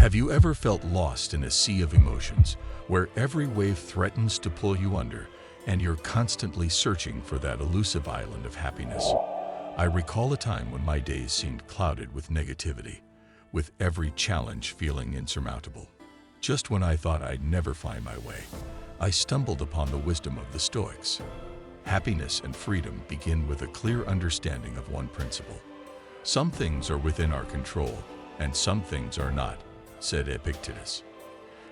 Have you ever felt lost in a sea of emotions where every wave threatens to pull you under and you're constantly searching for that elusive island of happiness? I recall a time when my days seemed clouded with negativity, with every challenge feeling insurmountable. Just when I thought I'd never find my way, I stumbled upon the wisdom of the Stoics. Happiness and freedom begin with a clear understanding of one principle. Some things are within our control, and some things are not, said Epictetus.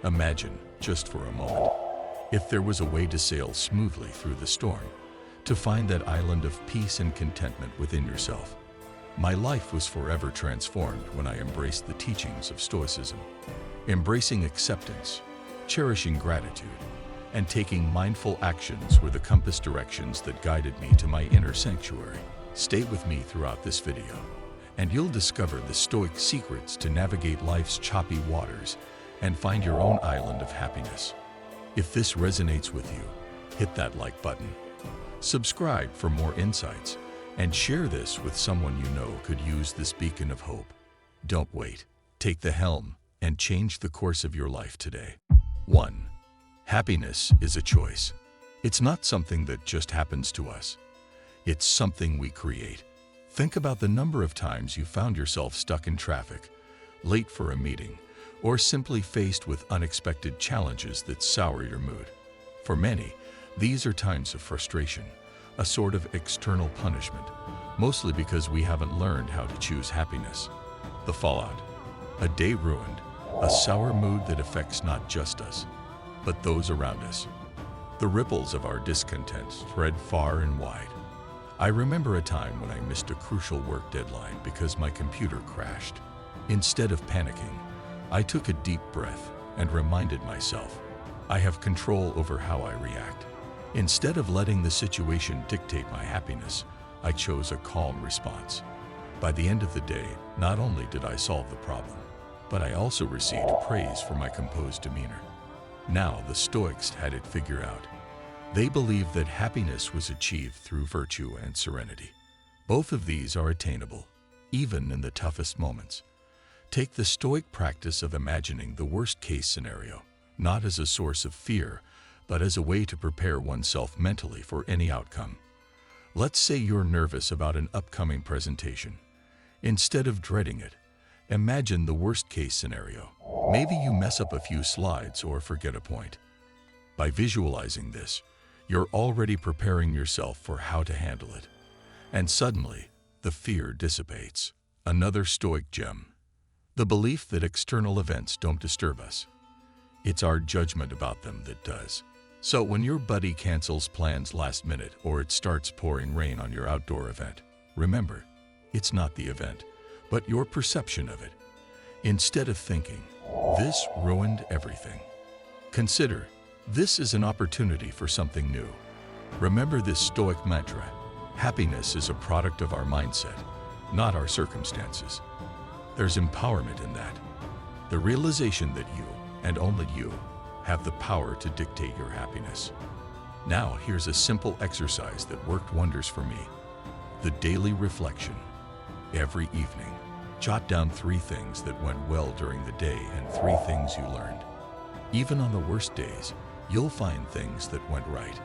Imagine, just for a moment, if there was a way to sail smoothly through the storm, to find that island of peace and contentment within yourself. My life was forever transformed when I embraced the teachings of Stoicism. Embracing acceptance, cherishing gratitude, and taking mindful actions were the compass directions that guided me to my inner sanctuary. Stay with me throughout this video, and you'll discover the Stoic secrets to navigate life's choppy waters and find your own island of happiness. If this resonates with you, hit that like button, subscribe for more insights, and share this with someone you know could use this beacon of hope. Don't wait. Take the helm and change the course of your life today. 1. Happiness is a choice. It's not something that just happens to us. It's something we create. Think about the number of times you found yourself stuck in traffic, late for a meeting, or simply faced with unexpected challenges that sour your mood. For many, these are times of frustration, a sort of external punishment, mostly because we haven't learned how to choose happiness. The fallout: a day ruined, a sour mood that affects not just us, but those around us. The ripples of our discontent spread far and wide. I remember a time when I missed a crucial work deadline because my computer crashed. Instead of panicking, I took a deep breath and reminded myself, I have control over how I react. Instead of letting the situation dictate my happiness, I chose a calm response. By the end of the day, not only did I solve the problem, but I also received praise for my composed demeanor. Now the Stoics had it figured out. They believed that happiness was achieved through virtue and serenity. Both of these are attainable, even in the toughest moments. Take the Stoic practice of imagining the worst-case scenario, not as a source of fear, but as a way to prepare oneself mentally for any outcome. Let's say you're nervous about an upcoming presentation. Instead of dreading it, imagine the worst-case scenario. Maybe you mess up a few slides or forget a point. By visualizing this, you're already preparing yourself for how to handle it. And suddenly, the fear dissipates. Another Stoic gem: the belief that external events don't disturb us. It's our judgment about them that does. So when your buddy cancels plans last minute or it starts pouring rain on your outdoor event, remember, it's not the event, but your perception of it. Instead of thinking, this ruined everything, consider, this is an opportunity for something new. Remember this Stoic mantra: happiness is a product of our mindset, not our circumstances. There's empowerment in that. The realization that you, and only you, have the power to dictate your happiness. Now here's a simple exercise that worked wonders for me: the daily reflection. Every evening, jot down 3 things that went well during the day and 3 things you learned. Even on the worst days, you'll find things that went right.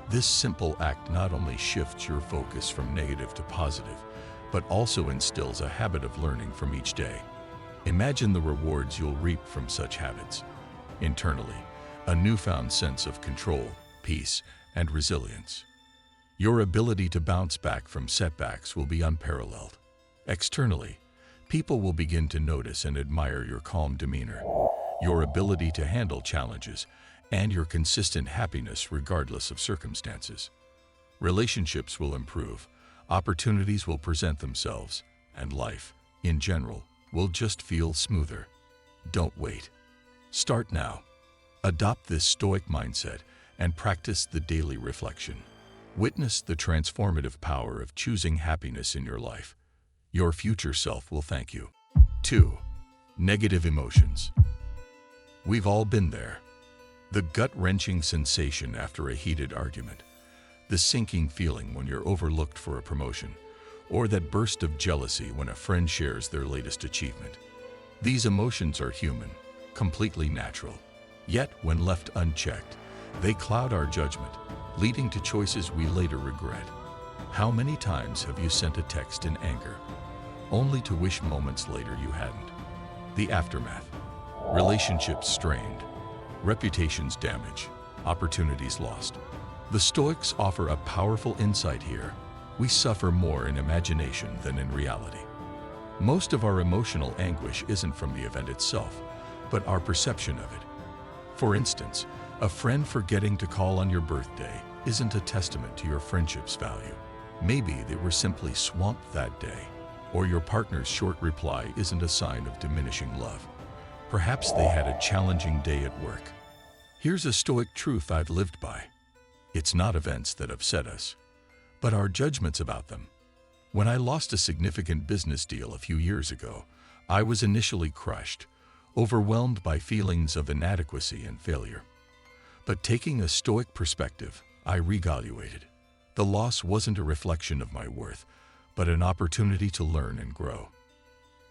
This simple act not only shifts your focus from negative to positive, but also instills a habit of learning from each day. Imagine the rewards you'll reap from such habits. Internally, a newfound sense of control, peace, and resilience. Your ability to bounce back from setbacks will be unparalleled. Externally, people will begin to notice and admire your calm demeanor, your ability to handle challenges, and your consistent happiness regardless of circumstances. Relationships will improve, opportunities will present themselves, and life, in general, will just feel smoother. Don't wait. Start now. Adopt this Stoic mindset and practice the daily reflection. Witness the transformative power of choosing happiness in your life. Your future self will thank you. 2. Negative emotions. We've all been there. The gut-wrenching sensation after a heated argument, the sinking feeling when you're overlooked for a promotion, or that burst of jealousy when a friend shares their latest achievement. These emotions are human, completely natural. Yet, when left unchecked, they cloud our judgment, leading to choices we later regret. How many times have you sent a text in anger, only to wish moments later you hadn't? The aftermath. Relationships strained, reputations damaged, opportunities lost. The Stoics offer a powerful insight here. We suffer more in imagination than in reality. Most of our emotional anguish isn't from the event itself, but our perception of it. For instance, a friend forgetting to call on your birthday isn't a testament to your friendship's value. Maybe they were simply swamped that day, or your partner's short reply isn't a sign of diminishing love. Perhaps they had a challenging day at work. Here's a Stoic truth I've lived by. It's not events that upset us, but our judgments about them. When I lost a significant business deal a few years ago, I was initially crushed, overwhelmed by feelings of inadequacy and failure. But taking a Stoic perspective, I reevaluated. The loss wasn't a reflection of my worth, but an opportunity to learn and grow.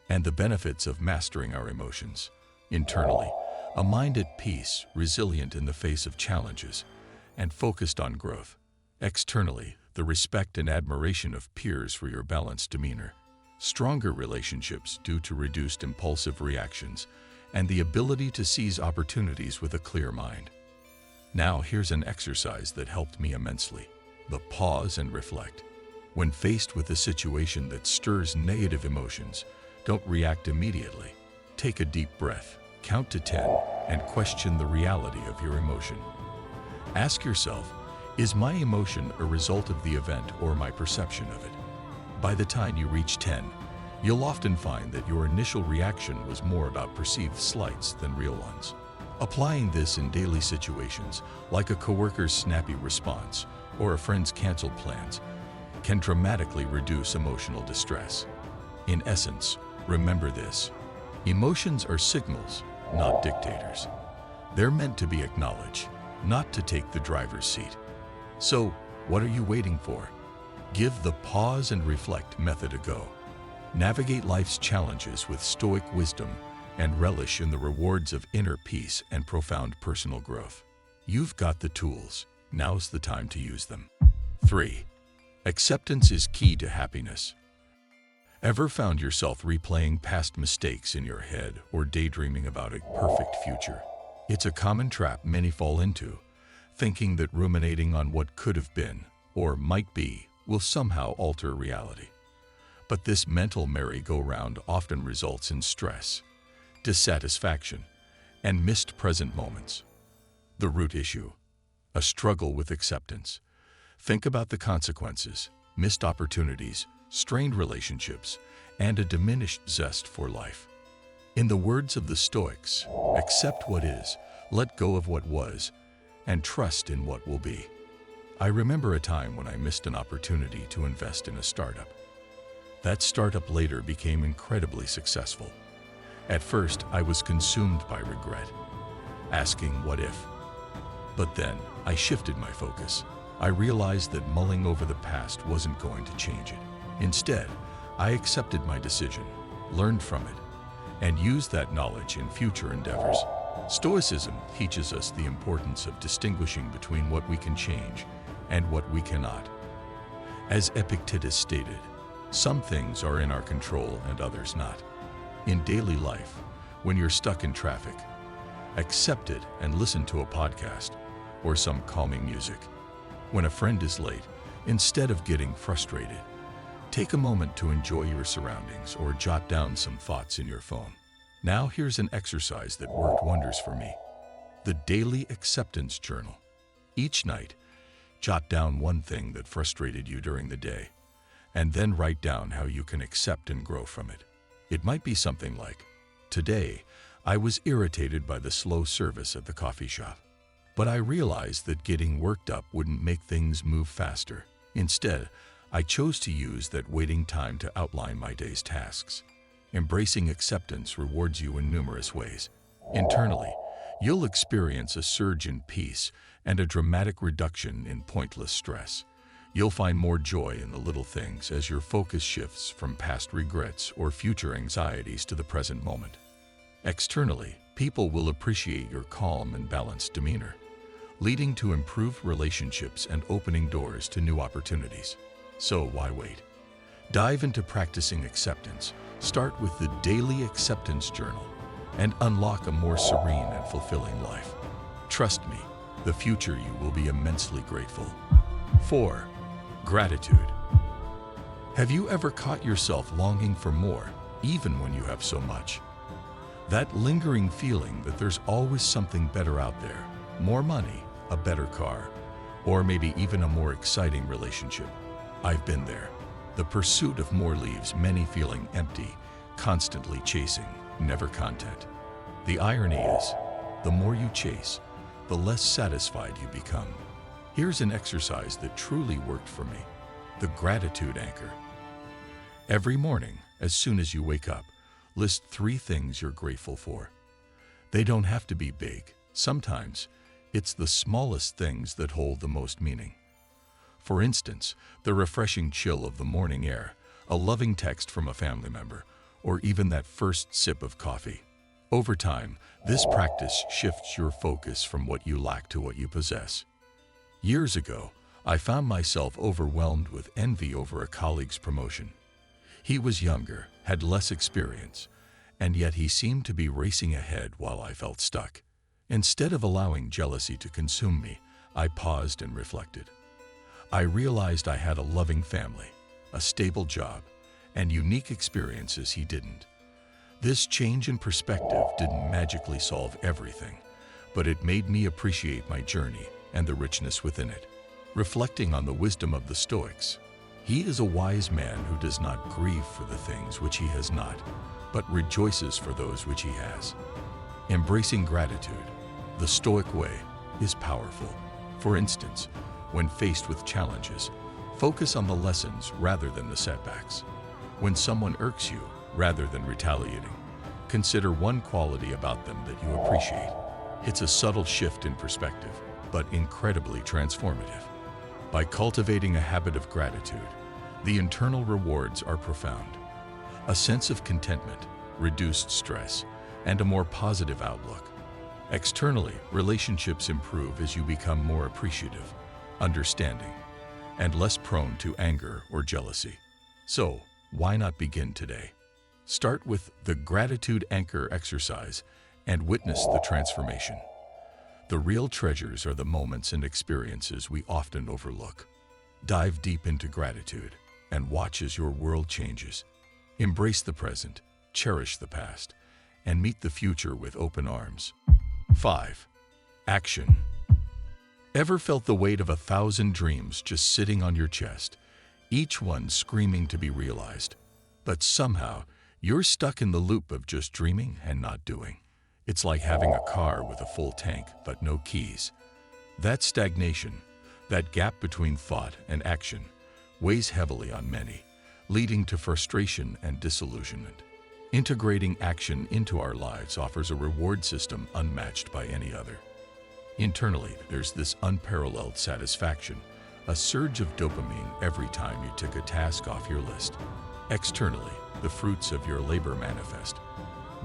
And the benefits of mastering our emotions. Internally, a mind at peace, resilient in the face of challenges, and focused on growth. Externally, the respect and admiration of peers for your balanced demeanor. Stronger relationships due to reduced impulsive reactions, and the ability to seize opportunities with a clear mind. Now here's an exercise that helped me immensely. The pause and reflect. When faced with a situation that stirs negative emotions, don't react immediately. Take a deep breath, count to 10, and question the reality of your emotion. Ask yourself, is my emotion a result of the event or my perception of it? By the time you reach 10, you'll often find that your initial reaction was more about perceived slights than real ones. Applying this in daily situations, like a coworker's snappy response or a friend's canceled plans, can dramatically reduce emotional distress. In essence, remember this: emotions are signals, not dictators. They're meant to be acknowledged, not to take the driver's seat. So, what are you waiting for? Give the pause and reflect method a go. Navigate life's challenges with Stoic wisdom and relish in the rewards of inner peace and profound personal growth. You've got the tools. Now's the time to use them. 3. Acceptance is key to happiness. Ever found yourself replaying past mistakes in your head or daydreaming about a perfect future? It's a common trap many fall into, thinking that ruminating on what could have been or might be will somehow alter reality. But this mental merry-go-round often results in stress, dissatisfaction, and missed present moments. The root issue: a struggle with acceptance. Think about the consequences: missed opportunities, strained relationships, and a diminished zest for life. In the words of the Stoics, accept what is, let go of what was, and trust in what will be. I remember a time when I missed an opportunity to invest in a startup. That startup later became incredibly successful. At first, I was consumed by regret, asking what if. But then, I shifted my focus. I realized that mulling over the past wasn't going to change it. Instead, I accepted my decision, learned from it, and used that knowledge in future endeavors. Stoicism teaches us the importance of distinguishing between what we can change and what we cannot. As Epictetus stated, some things are in our control and others not. In daily life, when you're stuck in traffic, accept it and listen to a podcast or some calming music. When a friend is late, instead of getting frustrated, take a moment to enjoy your surroundings or jot down some thoughts in your phone. Now here's an exercise that worked wonders for me: the Daily Acceptance Journal. Each night, jot down one thing that frustrated you during the day, and then write down how you can accept and grow from it. It might be something like, today, I was irritated by the slow service at the coffee shop, but I realized that getting worked up wouldn't make things move faster. Instead, I chose to use that waiting time to outline my day's tasks. Embracing acceptance rewards you in numerous ways. Internally, you'll experience a surge in peace and a dramatic reduction in pointless stress. You'll find more joy in the little things as your focus shifts from past regrets or future anxieties to the present moment. Externally, people will appreciate your calm and balanced demeanor, leading to improved relationships and opening doors to new opportunities. So why wait? Dive into practicing acceptance. Start with the Daily Acceptance Journal and unlock a more serene and fulfilling life. Trust me, the future you will be immensely grateful. 4. Gratitude. Have you ever caught yourself longing for more, even when you have so much? That lingering feeling that there's always something better out there, more money, a better car, or maybe even a more exciting relationship. I've been there. The pursuit of more leaves many feeling empty, constantly chasing, never content. The irony is, the more you chase, the less satisfied you become. Here's an exercise that truly worked for me: the gratitude anchor. Every morning, as soon as you wake up, list 3 things you're grateful for. They don't have to be big. Sometimes, it's the smallest things that hold the most meaning. For instance, the refreshing chill of the morning air, a loving text from a family member, or even that first sip of coffee. Over time, this practice shifts your focus from what you lack to what you possess. Years ago, I found myself overwhelmed with envy over a colleague's promotion. He was younger, had less experience, and yet he seemed to be racing ahead while I felt stuck. Instead of allowing jealousy to consume me, I paused and reflected. I realized I had a loving family, a stable job, and unique experiences he didn't. This change in perspective didn't magically solve everything, but it made me appreciate my journey and the richness within it. Reflecting on the wisdom of the Stoics, he is a wise man who does not grieve for the things which he has not, but rejoices for those which he has. Embracing gratitude, the Stoic way, is powerful. For instance, when faced with challenges, focus on the lessons rather than the setbacks. When someone irks you, rather than retaliating, consider one quality about them that you appreciate. It's a subtle shift in perspective, but incredibly transformative. By cultivating a habit of gratitude, the internal rewards are profound. A sense of contentment, reduced stress, and a more positive outlook. Externally, relationships improve as you become more appreciative, understanding, and less prone to anger or jealousy. So, why not begin today? Start with the gratitude anchor exercise and witness the transformation. The real treasures are the moments and experiences we often overlook. Dive deep into gratitude and watch as your world changes. Embrace the present, cherish the past, and meet the future with open arms. 5. Action. Ever felt the weight of 1,000 dreams just sitting on your chest, each one screaming to be realized? But somehow, you're stuck in the loop of just dreaming and not doing. It's like having a car with a full tank but no keys. That stagnation, that gap between thought and action, weighs heavily on many, leading to frustration and disillusionment. Integrating action into our lives offers a reward system unmatched by any other. Internally, there's this unparalleled satisfaction, a surge of dopamine every time you tick a task off your list. Externally, the fruits of your labor manifest,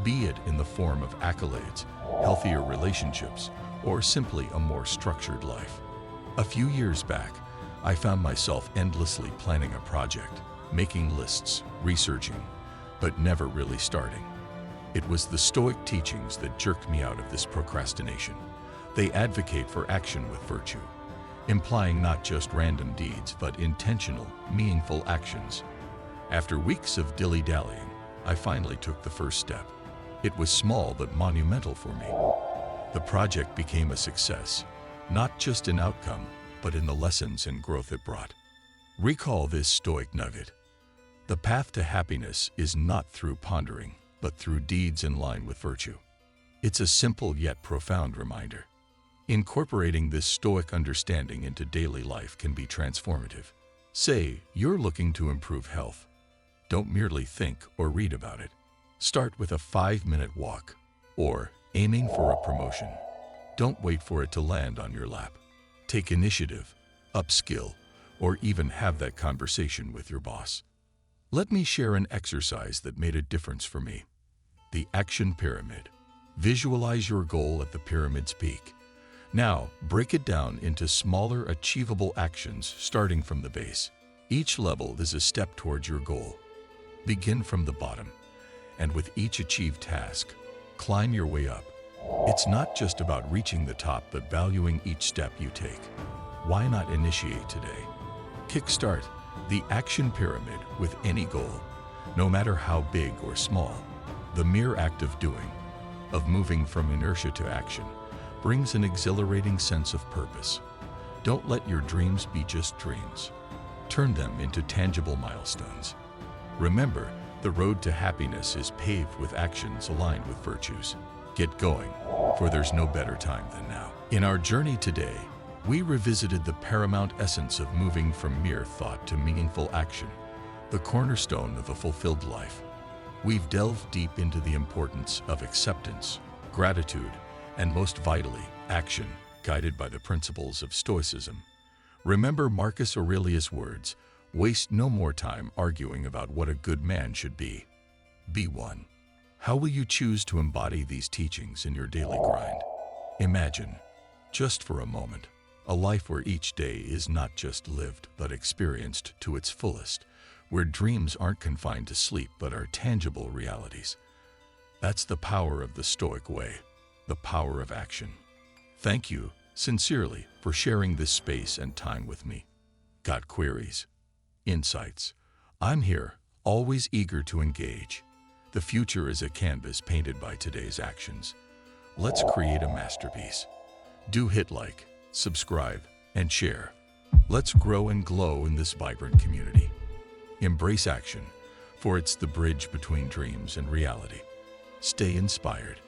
be it in the form of accolades, healthier relationships, or simply a more structured life. A few years back, I found myself endlessly planning a project, making lists, researching, but never really starting. It was the Stoic teachings that jerked me out of this procrastination. They advocate for action with virtue, implying not just random deeds, but intentional, meaningful actions. After weeks of dilly-dallying, I finally took the first step. It was small but monumental for me. The project became a success, not just in outcome, but in the lessons and growth it brought. Recall this Stoic nugget. The path to happiness is not through pondering, but through deeds in line with virtue. It's a simple yet profound reminder. Incorporating this Stoic understanding into daily life can be transformative. Say you're looking to improve health. Don't merely think or read about it. Start with a 5-minute walk, or aiming for a promotion. Don't wait for it to land on your lap. Take initiative, upskill, or even have that conversation with your boss. Let me share an exercise that made a difference for me. The action pyramid. Visualize your goal at the pyramid's peak. Now, break it down into smaller, achievable actions starting from the base. Each level is a step towards your goal. Begin from the bottom, and with each achieved task, climb your way up. It's not just about reaching the top, but valuing each step you take. Why not initiate today? Kickstart the action pyramid with any goal, no matter how big or small. The mere act of doing, of moving from inertia to action, brings an exhilarating sense of purpose. Don't let your dreams be just dreams. Turn them into tangible milestones. Remember, the road to happiness is paved with actions aligned with virtues. Get going, for there's no better time than now. In our journey today, we revisited the paramount essence of moving from mere thought to meaningful action, the cornerstone of a fulfilled life. We've delved deep into the importance of acceptance, gratitude, and most vitally, action, guided by the principles of Stoicism. Remember Marcus Aurelius' words, "Waste no more time arguing about what a good man should be. Be one." How will you choose to embody these teachings in your daily grind? Imagine, just for a moment, a life where each day is not just lived but experienced to its fullest, where dreams aren't confined to sleep but are tangible realities. That's the power of the Stoic way, the power of action. Thank you, sincerely, for sharing this space and time with me. Got queries? Insights? I'm here, always eager to engage. The future is a canvas painted by today's actions. Let's create a masterpiece. Do hit like, subscribe, and share. Let's grow and glow in this vibrant community. Embrace action, for it's the bridge between dreams and reality. Stay inspired.